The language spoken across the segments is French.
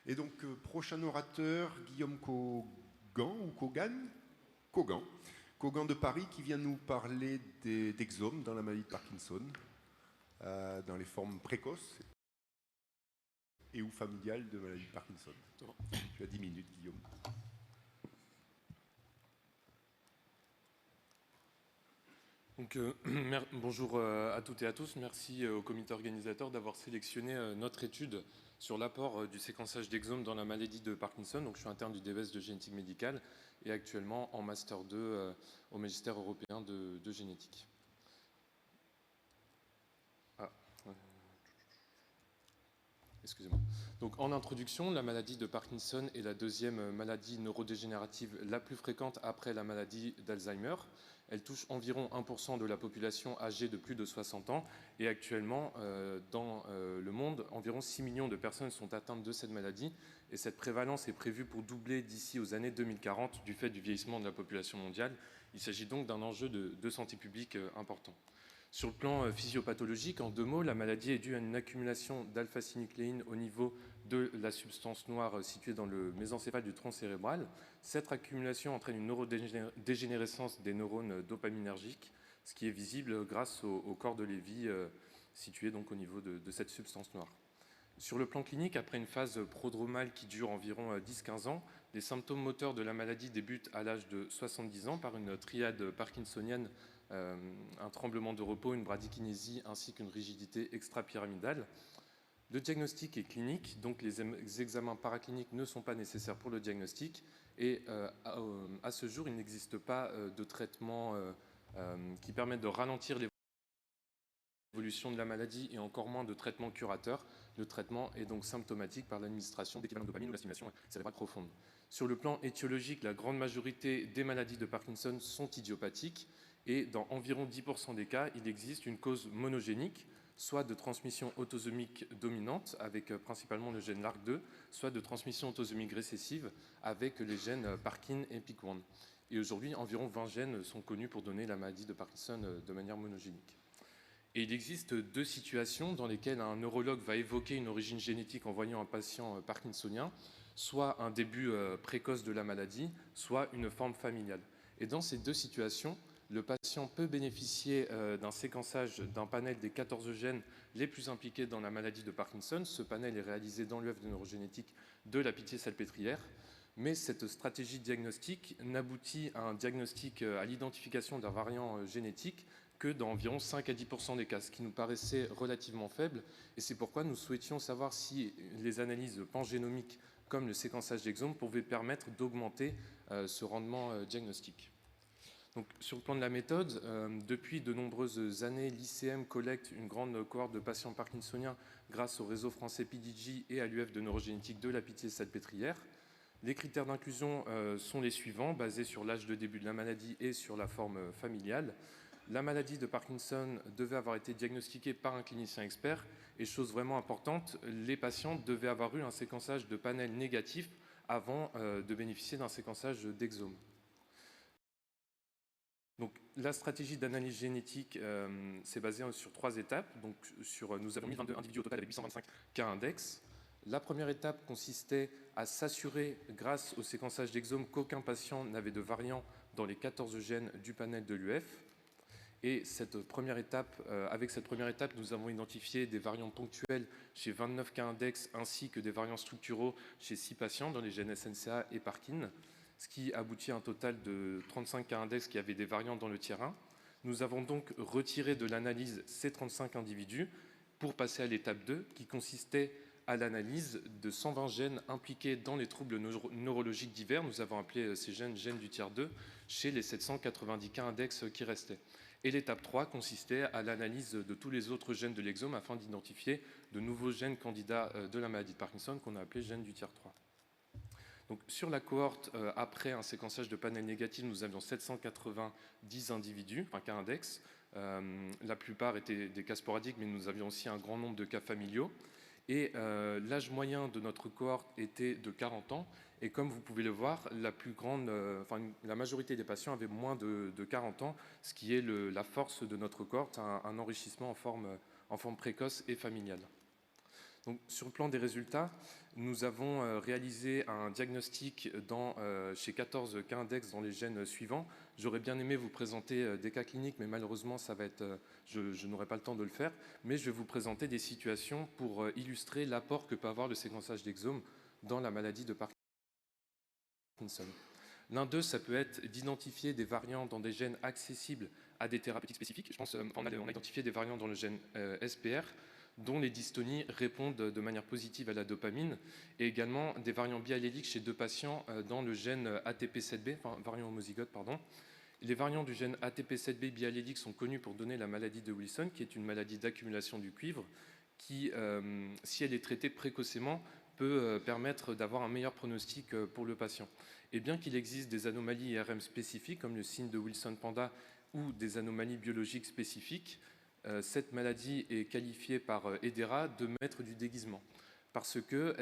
Et donc, prochain orateur, Guillaume Kogan ou Kogan Kogan. Kogan de Paris qui vient nous parler d'exomes dans la maladie de Parkinson, dans les formes précoces et ou familiales de maladie de Parkinson. Tu as 10 minutes, Guillaume. Donc, bonjour à toutes et à tous. Merci au comité organisateur d'avoir sélectionné notre étude sur l'apport du séquençage d'exomes dans la maladie de Parkinson. Donc, je suis interne du DES de génétique médicale et actuellement en Master 2 au Magistère européen de génétique. Excusez-moi. Donc, en introduction, la maladie de Parkinson est la deuxième maladie neurodégénérative la plus fréquente après la maladie d'Alzheimer. Elle touche environ 1% de la population âgée de plus de 60 ans et actuellement, dans le monde, environ 6 millions de personnes sont atteintes de cette maladie et cette prévalence est prévue pour doubler d'ici aux années 2040 du fait du vieillissement de la population mondiale. Il s'agit donc d'un enjeu de santé publique important. Sur le plan physiopathologique, en 2 mots, la maladie est due à une accumulation d'alpha-synucléine au niveau de la substance noire située dans le mésencéphale du tronc cérébral. Cette accumulation entraîne une neurodégénérescence des neurones dopaminergiques, ce qui est visible grâce au corps de Lévy situé donc au niveau de cette substance noire. Sur le plan clinique, après une phase prodromale qui dure environ 10-15 ans, les symptômes moteurs de la maladie débutent à l'âge de 70 ans par une triade parkinsonienne, un tremblement de repos, une bradykinésie ainsi qu'une rigidité extrapyramidale. Le diagnostic est clinique, donc les examens paracliniques ne sont pas nécessaires pour le diagnostic et à ce jour, il n'existe pas de traitement qui permette de ralentir l'évolution de la maladie et encore moins de traitement curateur. Le traitement est donc symptomatique par l'administration d'équivalents de dopamine ou la stimulation cérébrale profonde. Sur le plan étiologique, la grande majorité des maladies de Parkinson sont idiopathiques et dans environ 10% des cas, il existe une cause monogénique, soit de transmission autosomique dominante avec principalement le gène LARC2, soit de transmission autosomique récessive avec les gènes Parkin et PIC1. Et aujourd'hui, environ 20 gènes sont connus pour donner la maladie de Parkinson de manière monogénique. Et il existe 2 situations dans lesquelles un neurologue va évoquer une origine génétique en voyant un patient parkinsonien, soit un début précoce de la maladie, soit une forme familiale. Et dans ces 2 situations, le patient peut bénéficier d'un séquençage d'un panel des 14 gènes les plus impliqués dans la maladie de Parkinson. Ce panel est réalisé dans l'œuvre de neurogénétique de la Pitié-Salpêtrière. Mais cette stratégie diagnostique n'aboutit à un diagnostic, à l'identification d'un variant génétique que dans environ 5 à 10% des cas, ce qui nous paraissait relativement faible. Et c'est pourquoi nous souhaitions savoir si les analyses pangénomiques comme le séquençage d'exomes pouvaient permettre d'augmenter ce rendement diagnostique. Donc, sur le plan de la méthode, depuis de nombreuses années, l'ICM collecte une grande cohorte de patients parkinsoniens grâce au réseau français PDG et à l'UF de neurogénétique de la Pitié-Salpêtrière. Les critères d'inclusion sont les suivants, basés sur l'âge de début de la maladie et sur la forme familiale. La maladie de Parkinson devait avoir été diagnostiquée par un clinicien expert et chose vraiment importante, les patients devaient avoir eu un séquençage de panel négatif avant de bénéficier d'un séquençage d'exome. Donc, la stratégie d'analyse génétique s'est basée sur 3 étapes. Donc, nous avons mis 22 individus au total avec 825 cas index. La première étape consistait à s'assurer, grâce au séquençage d'exome, qu'aucun patient n'avait de variant dans les 14 gènes du panel de l'UF. Et avec cette première étape, nous avons identifié des variants ponctuels chez 29 cas index ainsi que des variants structuraux chez 6 patients dans les gènes SNCA et Parkin, ce qui aboutit à un total de 35 cas index qui avaient des variants dans le tiers 1. Nous avons donc retiré de l'analyse ces 35 individus pour passer à l'étape 2 qui consistait à l'analyse de 120 gènes impliqués dans les troubles neurologiques divers. Nous avons appelé ces gènes du tiers 2 chez les 790 cas index qui restaient. Et l'étape 3 consistait à l'analyse de tous les autres gènes de l'exome afin d'identifier de nouveaux gènes candidats de la maladie de Parkinson qu'on a appelés gènes du tiers 3. Donc, sur la cohorte, après un séquençage de panel négatif, nous avions 790 individus, un cas index. La plupart étaient des cas sporadiques, mais nous avions aussi un grand nombre de cas familiaux. Et l'âge moyen de notre cohorte était de 40 ans. Et comme vous pouvez le voir, la majorité des patients avaient moins de 40 ans, ce qui est la force de notre cohorte, un enrichissement en forme précoce et familiale. Donc, sur le plan des résultats, nous avons réalisé un diagnostic chez 14 cas index dans les gènes suivants. J'aurais bien aimé vous présenter des cas cliniques, mais malheureusement, je n'aurai pas le temps de le faire. Mais je vais vous présenter des situations pour illustrer l'apport que peut avoir le séquençage d'exome dans la maladie de Parkinson. L'un d'eux, ça peut être d'identifier des variants dans des gènes accessibles à des thérapeutiques spécifiques. Je pense qu'on a identifié des variants dans le gène SPR, dont les dystonies répondent de manière positive à la dopamine, et également des variants bialléliques chez 2 patients dans le gène ATP7B, enfin variant homozygote, pardon. Les variants du gène ATP7B biallélique sont connus pour donner la maladie de Wilson, qui est une maladie d'accumulation du cuivre, qui, si elle est traitée précocement, peut permettre d'avoir un meilleur pronostic pour le patient. Et bien qu'il existe des anomalies IRM spécifiques, comme le signe de Wilson-Panda ou des anomalies biologiques spécifiques, cette maladie est qualifiée par EDERA de maître du déguisement, parce qu'elle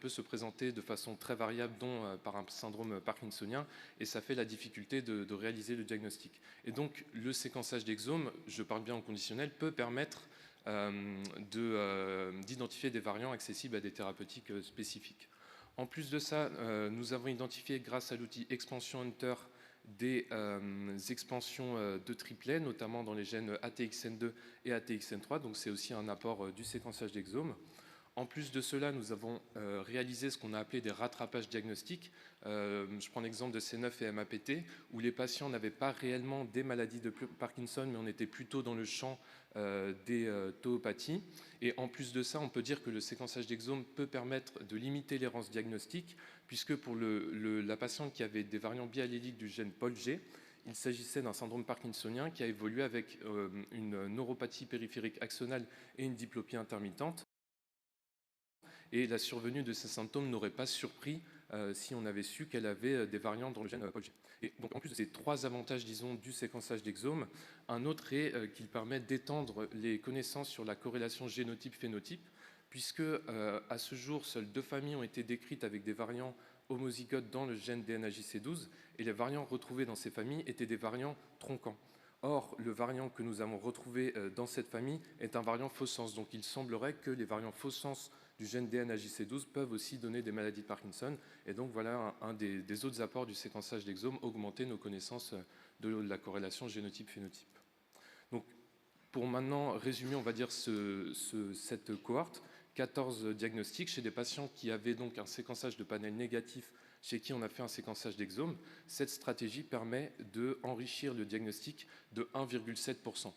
peut se présenter de façon très variable, dont par un syndrome parkinsonien, et ça fait la difficulté de réaliser le diagnostic. Et donc, le séquençage d'exome, je parle bien au conditionnel, peut permettre d'identifier des variants accessibles à des thérapeutiques spécifiques. En plus de ça, nous avons identifié, grâce à l'outil Expansion Hunter, des expansions de triplets, notamment dans les gènes ATXN2 et ATXN3, donc c'est aussi un apport du séquençage d'exome. En plus de cela, nous avons réalisé ce qu'on a appelé des rattrapages diagnostiques. Je prends l'exemple de C9 et MAPT, où les patients n'avaient pas réellement des maladies de Parkinson, mais on était plutôt dans le champ des toopathies. Et en plus de ça, on peut dire que le séquençage d'exome peut permettre de limiter l'errance diagnostique, puisque pour la patiente qui avait des variants bialléliques du gène POLG, il s'agissait d'un syndrome parkinsonien qui a évolué avec une neuropathie périphérique axonale et une diplopie intermittente. Et la survenue de ces symptômes n'aurait pas surpris si on avait su qu'elle avait des variants dans le gène POLG. Et donc, en plus de ces 3 avantages, disons, du séquençage d'exome, un autre est qu'il permet d'étendre les connaissances sur la corrélation génotype-phénotype, puisque à ce jour, seules 2 familles ont été décrites avec des variants homozygotes dans le gène DNAJC12, et les variants retrouvés dans ces familles étaient des variants tronquants. Or, le variant que nous avons retrouvé dans cette famille est un variant faux sens, donc il semblerait que les variants faux sens du gène DNAJC12 peuvent aussi donner des maladies de Parkinson. Et donc voilà un des autres apports du séquençage d'exome, augmenter nos connaissances de la corrélation génotype-phénotype. Donc pour maintenant résumer, on va dire cette cohorte, 14 diagnostics chez des patients qui avaient donc un séquençage de panel négatif, chez qui on a fait un séquençage d'exome. Cette stratégie permet d'enrichir le diagnostic de 1,7%.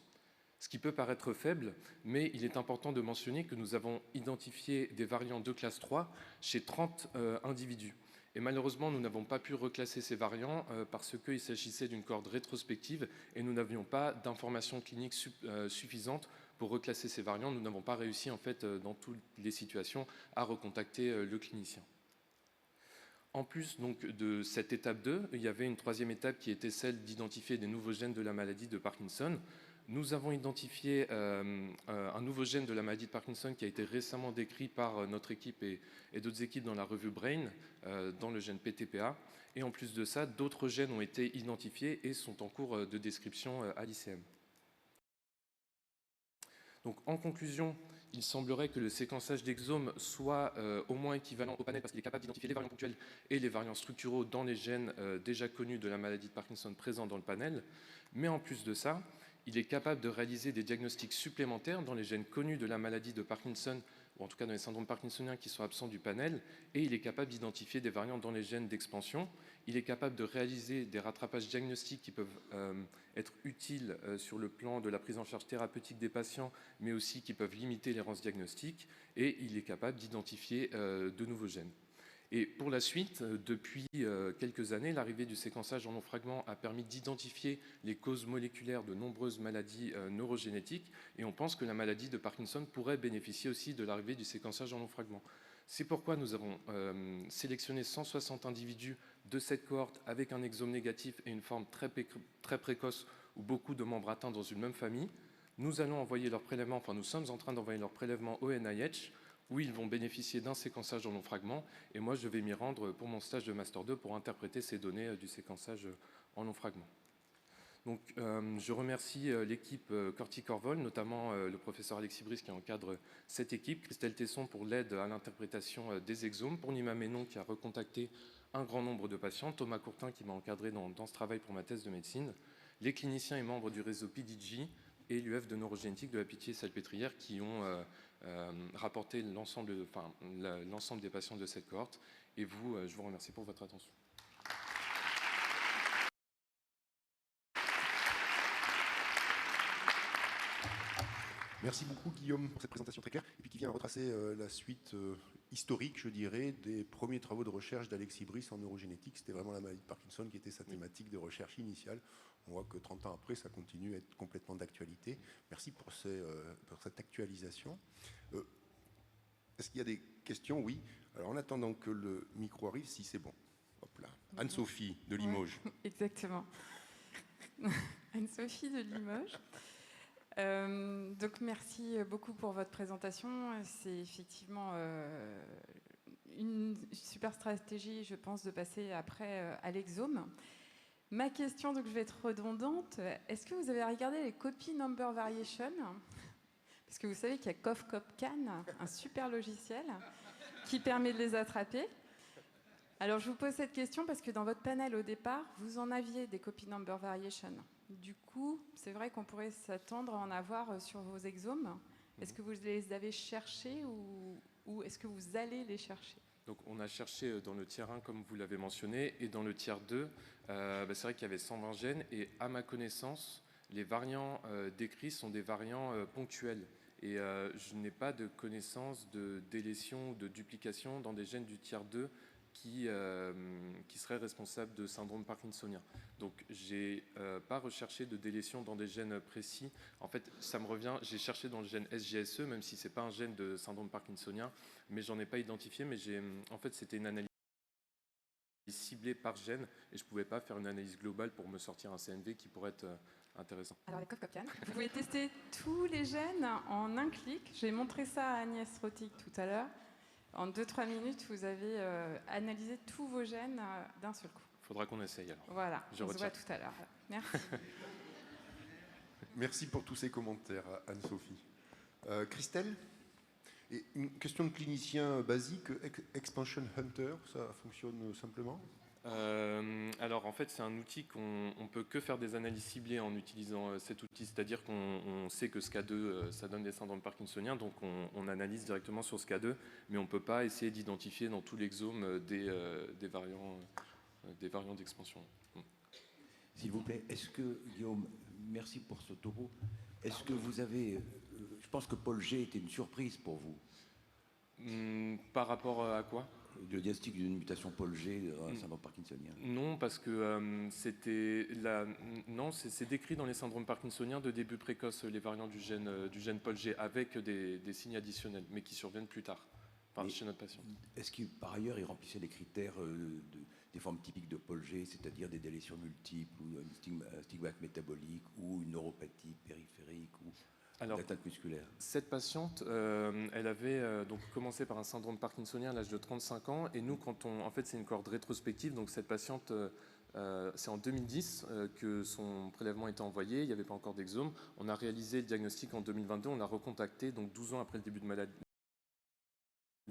Ce qui peut paraître faible, mais il est important de mentionner que nous avons identifié des variants de classe 3 chez 30 individus. Et malheureusement, nous n'avons pas pu reclasser ces variants parce qu'il s'agissait d'une cohorte rétrospective et nous n'avions pas d'informations cliniques suffisantes pour reclasser ces variants. Nous n'avons pas réussi, en fait, dans toutes les situations, à recontacter le clinicien. En plus donc, de cette étape 2, il y avait une 3e étape qui était celle d'identifier des nouveaux gènes de la maladie de Parkinson. Nous avons identifié un nouveau gène de la maladie de Parkinson qui a été récemment décrit par notre équipe et d'autres équipes dans la revue Brain, dans le gène PTPA. Et en plus de ça, d'autres gènes ont été identifiés et sont en cours de description à l'ICM. Donc en conclusion, il semblerait que le séquençage d'exome soit au moins équivalent au panel parce qu'il est capable d'identifier les variants ponctuels et les variants structuraux dans les gènes déjà connus de la maladie de Parkinson présents dans le panel. Mais en plus de ça, il est capable de réaliser des diagnostics supplémentaires dans les gènes connus de la maladie de Parkinson, ou en tout cas dans les syndromes parkinsoniens qui sont absents du panel, et il est capable d'identifier des variants dans les gènes d'expansion. Il est capable de réaliser des rattrapages diagnostiques qui peuvent être utiles sur le plan de la prise en charge thérapeutique des patients, mais aussi qui peuvent limiter l'errance diagnostique, et il est capable d'identifier de nouveaux gènes. Et pour la suite, depuis quelques années, l'arrivée du séquençage en long fragment a permis d'identifier les causes moléculaires de nombreuses maladies neurogénétiques, et on pense que la maladie de Parkinson pourrait bénéficier aussi de l'arrivée du séquençage en long fragment. C'est pourquoi nous avons sélectionné 160 individus de cette cohorte avec un exome négatif et une forme très précoce ou beaucoup de membres atteints dans une même famille. Nous allons envoyer leur prélèvement, enfin nous sommes en train d'envoyer leur prélèvement au NIH, où ils vont bénéficier d'un séquençage en long fragment. Et moi, je vais m'y rendre pour mon stage de Master 2 pour interpréter ces données du séquençage en long fragment. Donc, je remercie l'équipe Corti-Corvol, notamment le professeur Alexis Brice qui encadre cette équipe, Christelle Tesson pour l'aide à l'interprétation des exomes, pour Nima Ménon qui a recontacté un grand nombre de patients, Thomas Courtin qui m'a encadré dans ce travail pour ma thèse de médecine, les cliniciens et membres du réseau PDG et l'UF de neurogénétique de la Pitié-Salpêtrière qui ont rapporté l'ensemble des patients de cette cohorte. Et vous, je vous remercie pour votre attention. Merci beaucoup Guillaume pour cette présentation très claire et puis qui vient retracer la suite historique, je dirais, des premiers travaux de recherche d'Alexis Brice en neurogénétique. C'était vraiment la maladie de Parkinson qui était sa thématique de recherche initiale. On voit que 30 ans après, ça continue à être complètement d'actualité. Merci pour cette actualisation. Est-ce qu'il y a des questions? Oui. Alors en attendant que le micro arrive, si c'est bon. Hop là. Anne-Sophie de Limoges. Ouais, exactement. Anne-Sophie de Limoges. Donc merci beaucoup pour votre présentation. C'est effectivement une super stratégie, je pense, de passer après à l'exome. Ma question, donc je vais être redondante. Est-ce que vous avez regardé les copy number variation? Parce que vous savez qu'il y a CoffCopCan, un super logiciel qui permet de les attraper. Alors je vous pose cette question parce que dans votre panel au départ, vous en aviez des copy number variation. Du coup, c'est vrai qu'on pourrait s'attendre à en avoir sur vos exomes. Est-ce que vous les avez cherchés ou est-ce que vous allez les chercher? Donc on a cherché dans le tiers 1 comme vous l'avez mentionné et dans le tiers 2, c'est vrai qu'il y avait 120 gènes et à ma connaissance, les variants décrits sont des variants ponctuels et je n'ai pas de connaissance de délétion ou de duplication dans des gènes du tiers 2 qui seraient responsables de syndrome parkinsonien. Donc j'ai pas recherché de délétion dans des gènes précis. En fait, ça me revient, j'ai cherché dans le gène SGSE, même si c'est pas un gène de syndrome parkinsonien, mais j'en ai pas identifié, mais en fait c'était une analyse ciblée par gène et je pouvais pas faire une analyse globale pour me sortir un CNV qui pourrait être intéressant. Alors les CoffCopCan, vous pouvez tester tous les gènes en un clic. J'ai montré ça à Agnès Rotig tout à l'heure. En 2-3 minutes, vous avez analysé tous vos gènes d'un seul coup. Il faudra qu'on essaye alors. Voilà, on se voit tout à l'heure. Merci. Merci pour tous ces commentaires, Anne-Sophie. Christelle, et une question de clinicien basique, Expansion Hunter, ça fonctionne simplement? Alors en fait c'est un outil qu'on peut que faire des analyses ciblées en utilisant cet outil, c'est-à-dire qu'on sait que SCA2 ça donne des syndromes parkinsoniens, donc on analyse directement sur SCA2, mais on ne peut pas essayer d'identifier dans tout l'exome des variants d'expansion. S'il vous plaît, est-ce que, Guillaume, merci pour ce topo, est-ce que vous avez, je pense que Paul G était une surprise pour vous. Par rapport à quoi? Le diagnostic d'une mutation Paul G dans un syndrome parkinsonien. Non, parce que c'est décrit dans les syndromes parkinsoniens de début précoce, les variants du gène Paul G avec des signes additionnels, mais qui surviennent plus tard, chez notre patient. Est-ce qu'il, par ailleurs, il remplissait les critères des formes typiques de Paul G, c'est-à-dire des délétions multiples, ou un stigmate métabolique, ou une neuropathie périphérique, ou une atteinte musculaire? Cette patiente, elle avait donc commencé par un syndrome parkinsonien à l'âge de 35 ans, et nous, en fait, c'est une cohorte rétrospective, donc cette patiente, c'est en 2010 que son prélèvement était envoyé, il n'y avait pas encore d'exome. On a réalisé le diagnostic en 2022, on a recontacté, donc 12 ans après le début de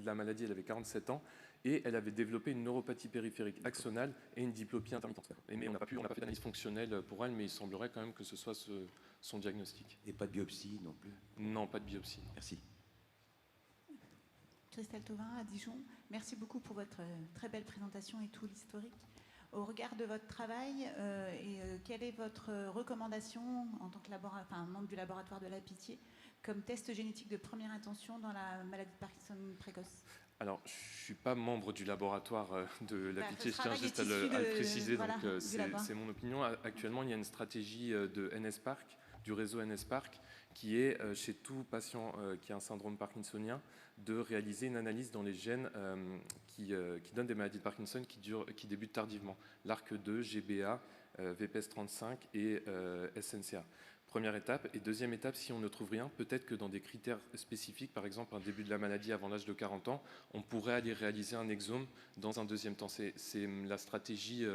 la maladie, elle avait 47 ans, et elle avait développé une neuropathie périphérique axonale et une diplopie intermittente. Mais on n'a pas fait d'analyse fonctionnelle pour elle, mais il semblerait quand même que ce soit son diagnostic. Et pas de biopsie non plus? Non, pas de biopsie. Merci. Christelle Thauvin à Dijon, merci beaucoup pour votre très belle présentation et tout l'historique. Au regard de votre travail, quelle est votre recommandation en tant que membre du laboratoire de la Pitié comme test génétique de première intention dans la maladie de Parkinson précoce? Alors, je ne suis pas membre du laboratoire de la Pitié, je tiens juste à le préciser, voilà, donc c'est mon opinion. Actuellement, il y a une stratégie de NSPARC, du réseau NSPARC, qui est chez tout patient qui a un syndrome parkinsonien, de réaliser une analyse dans les gènes qui donnent des maladies de Parkinson qui débutent tardivement. l'ARC2, GBA, VPS35 et SNCA. Première étape. Et deuxième étape, si on ne trouve rien, peut-être que dans des critères spécifiques, par exemple un début de la maladie avant l'âge de 40 ans, on pourrait aller réaliser un exome dans un deuxième temps. C'est la stratégie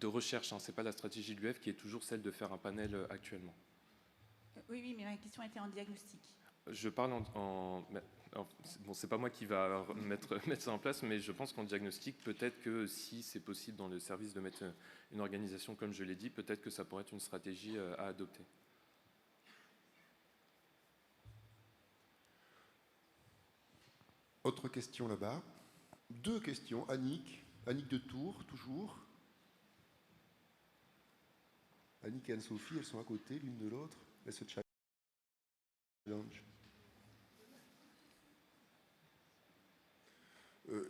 de recherche, hein. Ce n'est pas la stratégie de l'UF qui est toujours celle de faire un panel actuellement. Oui, mais ma question était en diagnostic. Je parle bon, c'est pas moi qui va mettre ça en place, mais je pense qu'en diagnostic, peut-être que si c'est possible dans le service de mettre une organisation comme je l'ai dit, peut-être que ça pourrait être une stratégie à adopter. Autre question là-bas. 2 questions. Annick de Tours, toujours. Annick et Anne-Sophie, elles sont à côté l'une de l'autre. Elles se challenge.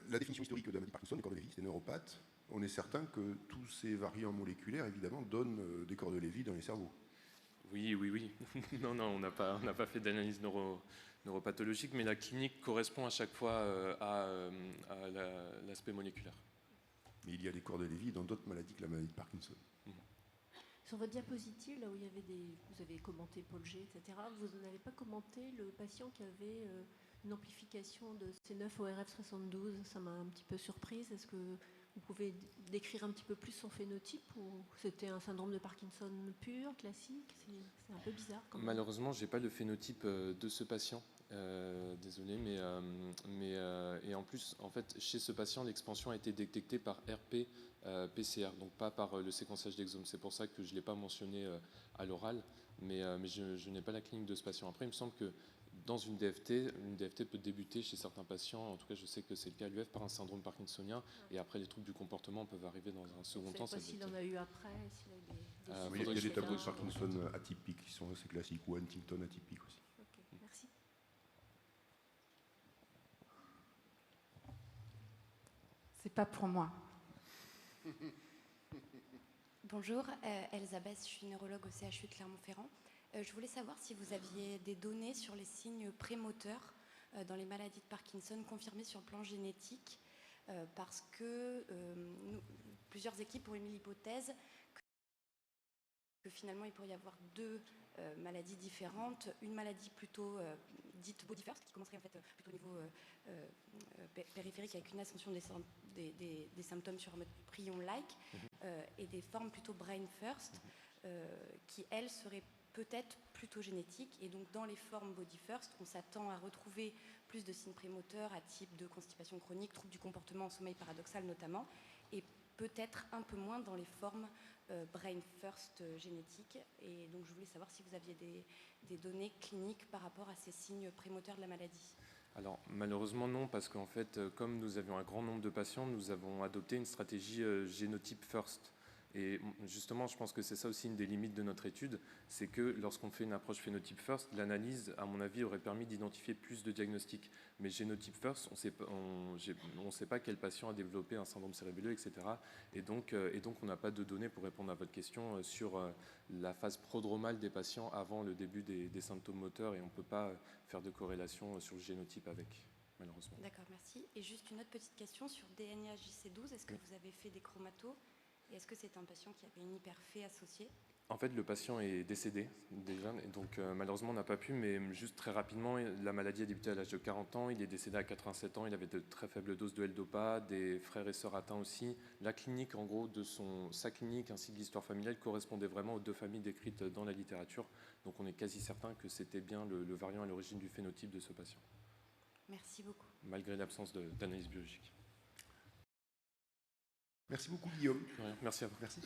La définition historique de la maladie de Parkinson, les corps de Lévy, c'est neuropathe. On est certain que tous ces variants moléculaires, évidemment, donnent des corps de Lévy dans les cerveaux. Oui. non, on n'a pas fait d'analyse neuropathologique, mais la clinique correspond à chaque fois à l'aspect moléculaire. Mais il y a des corps de Lévy dans d'autres maladies que la maladie de Parkinson. Sur votre diapositive, là où il y avait vous avez commenté Paul G, etc., vous n'avez pas commenté le patient qui avait une amplification de C9 ORF72. Ça m'a un petit peu surprise. Est-ce que vous pouvez décrire un petit peu plus son phénotype, ou c'était un syndrome de Parkinson pur, classique? C'est un peu bizarre quand même. Malheureusement, je n'ai pas le phénotype de ce patient. Désolé, et en plus, en fait, chez ce patient, l'expansion a été détectée par RP-PCR, donc pas par le séquençage d'exome. C'est pour ça que je ne l'ai pas mentionné à l'oral, mais je n'ai pas la clinique de ce patient. Après, il me semble que dans une DFT peut débuter chez certains patients, en tout cas je sais que c'est le cas à l'UF, par un syndrome parkinsonien, et après les troubles du comportement peuvent arriver dans un second temps. Je ne sais pas s'il en a eu après, s'il a eu des oui, il y a des tableaux de Parkinson atypiques qui sont assez classiques, ou Huntington atypiques aussi. Ok, merci. C'est pas pour moi. Bonjour, Elsa Bess, je suis neurologue au CHU de Clermont-Ferrand. Je voulais savoir si vous aviez des données sur les signes prémoteurs dans les maladies de Parkinson confirmées sur le plan génétique, parce que plusieurs équipes ont émis l'hypothèse que finalement il pourrait y avoir 2 maladies différentes, une maladie plutôt dite body first, qui commencerait en fait plutôt au niveau périphérique avec une ascension des symptômes sur un mode prion-like, et des formes plutôt brain first, qui elles seraient peut-être plutôt génétiques. Et donc dans les formes body first, on s'attend à retrouver plus de signes prémoteurs à type de constipation chronique, troubles du comportement, sommeil paradoxal notamment, et peut-être un peu moins dans les formes brain first génétiques. Et donc je voulais savoir si vous aviez des données cliniques par rapport à ces signes prémoteurs de la maladie. Alors malheureusement non, parce qu'en fait, comme nous avions un grand nombre de patients, nous avons adopté une stratégie génotype first. Et justement, je pense que c'est ça aussi une des limites de notre étude, c'est que lorsqu'on fait une approche phénotype first, l'analyse, à mon avis, aurait permis d'identifier plus de diagnostics. Mais génotype first, on ne sait pas quel patient a développé un syndrome cérébelleux, etc. Et donc on n'a pas de données pour répondre à votre question sur la phase prodromale des patients avant le début des symptômes moteurs, et on ne peut pas faire de corrélation sur le génotype avec, malheureusement. D'accord, merci. Et juste une autre petite question sur DNA JC12. Est-ce que vous avez fait des chromatos? Et est-ce que c'est un patient qui avait une hyperphée associée? En fait, le patient est décédé déjà, et donc malheureusement on n'a pas pu, mais juste très rapidement, la maladie a débuté à l'âge de 40 ans, il est décédé à 87 ans, il avait de très faibles doses de L-Dopa, des frères et sœurs atteints aussi. La clinique, en gros, sa clinique ainsi que l'histoire familiale correspondait vraiment aux 2 familles décrites dans la littérature, donc on est quasi certain que c'était bien le variant à l'origine du phénotype de ce patient. Merci beaucoup. Malgré l'absence d'analyse biologique. Merci beaucoup, Guillaume. Merci à vous. Merci.